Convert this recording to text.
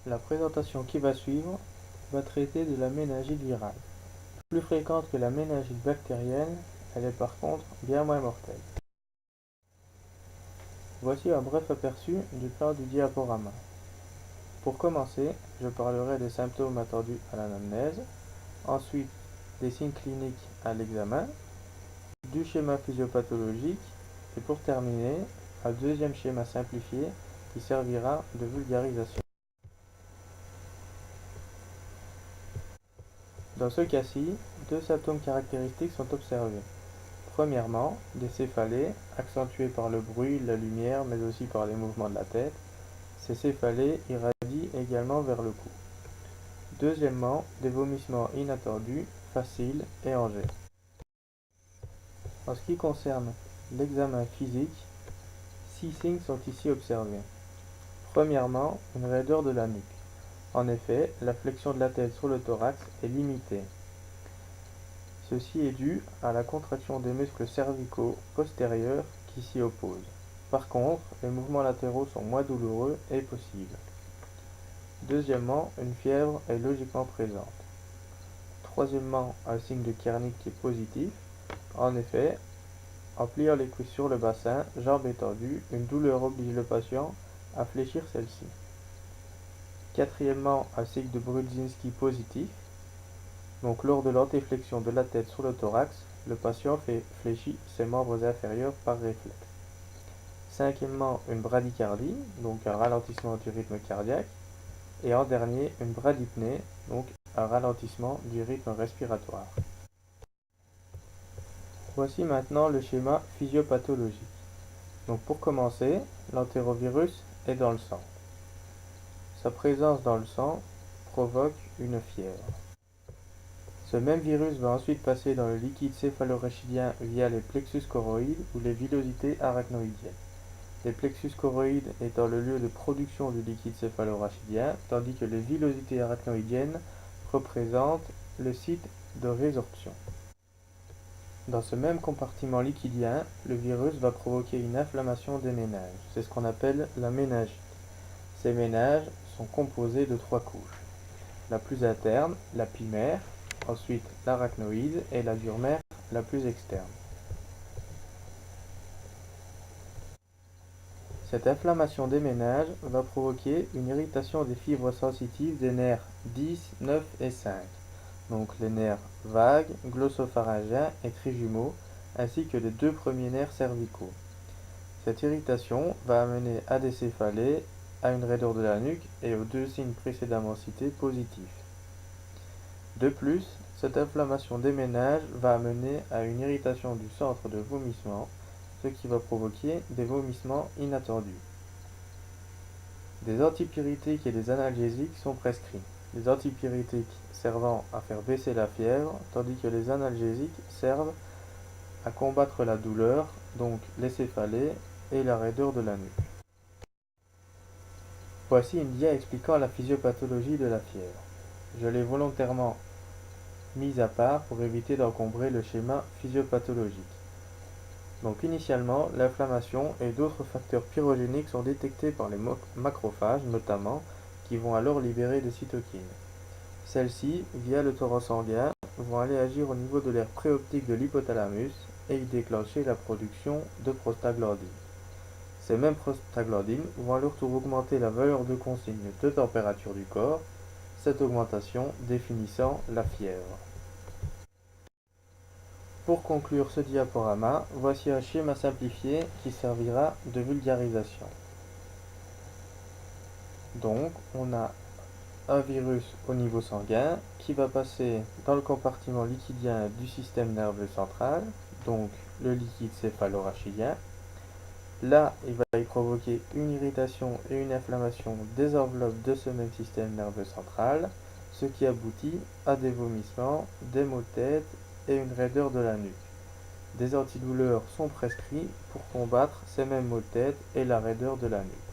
La présentation qui va suivre va traiter de la méningite virale. Plus fréquente que la méningite bactérienne, elle est par contre bien moins mortelle. Voici un bref aperçu du plan du diaporama. Pour commencer, je parlerai des symptômes attendus à l'anamnèse, ensuite des signes cliniques à l'examen, du schéma physiopathologique et pour terminer, un deuxième schéma simplifié qui servira de vulgarisation. Dans ce cas-ci, deux symptômes caractéristiques sont observés. Premièrement, des céphalées, accentuées par le bruit, la lumière, mais aussi par les mouvements de la tête. Ces céphalées irradient également vers le cou. Deuxièmement, des vomissements inattendus, faciles et en jet. En ce qui concerne l'examen physique, 6 signes sont ici observés. Premièrement, une raideur de la nuque. En effet, la flexion de la tête sur le thorax est limitée. Ceci est dû à la contraction des muscles cervicaux postérieurs qui s'y opposent. Par contre, les mouvements latéraux sont moins douloureux et possibles. Deuxièmement, une fièvre est logiquement présente. Troisièmement, un signe de Kernick qui est positif. En effet, en pliant les cuisses sur le bassin, jambes étendues, une douleur oblige le patient à fléchir celle-ci. Quatrièmement, un signe de Brudzinski positif. Donc lors de l'antéflexion de la tête sur le thorax, le patient fléchit ses membres inférieurs par réflexe. Cinquièmement, une bradycardie, donc un ralentissement du rythme cardiaque. Et en dernier, une bradypnée, donc un ralentissement du rythme respiratoire. Voici maintenant le schéma physiopathologique. Donc pour commencer, l'entérovirus est dans le sang. Sa présence dans le sang provoque une fièvre. Ce même virus va ensuite passer dans le liquide céphalorachidien via les plexus choroïdes ou les villosités arachnoïdiennes. Les plexus choroïdes étant le lieu de production du liquide céphalorachidien, tandis que les villosités arachnoïdiennes représentent le site de résorption. Dans ce même compartiment liquidien, le virus va provoquer une inflammation des méninges. C'est ce qu'on appelle la méningite. Ces méninges sont composés de 3 couches. La plus interne, la pimaire, ensuite l'arachnoïde et la durmaire, la plus externe. Cette inflammation des méninges va provoquer une irritation des fibres sensitives des nerfs 10, 9 et 5, donc les nerfs vagues, glossopharyngiens et trijumeaux, ainsi que les 2 premiers nerfs cervicaux. Cette irritation va amener à des céphalées, à une raideur de la nuque et aux 2 signes précédemment cités positifs. De plus, cette inflammation des méninges va amener à une irritation du centre de vomissement, ce qui va provoquer des vomissements inattendus. Des antipyrétiques et des analgésiques sont prescrits. Les antipyrétiques servant à faire baisser la fièvre, tandis que les analgésiques servent à combattre la douleur, donc les céphalées et la raideur de la nuque. Voici une dia expliquant la physiopathologie de la fièvre. Je l'ai volontairement mise à part pour éviter d'encombrer le schéma physiopathologique. Donc initialement, l'inflammation et d'autres facteurs pyrogéniques sont détectés par les macrophages notamment, qui vont alors libérer des cytokines. Celles-ci, via le torrent sanguin, vont aller agir au niveau de l'aire préoptique de l'hypothalamus et y déclencher la production de prostaglandines. Ces mêmes prostaglandines vont à leur tour augmenter la valeur de consigne de température du corps, cette augmentation définissant la fièvre. Pour conclure ce diaporama, voici un schéma simplifié qui servira de vulgarisation. Donc, on a un virus au niveau sanguin qui va passer dans le compartiment liquidien du système nerveux central, donc le liquide céphalorachidien. Là, il va y provoquer une irritation et une inflammation des enveloppes de ce même système nerveux central, ce qui aboutit à des vomissements, des maux de tête et une raideur de la nuque. Des antidouleurs sont prescrits pour combattre ces mêmes maux de tête et la raideur de la nuque.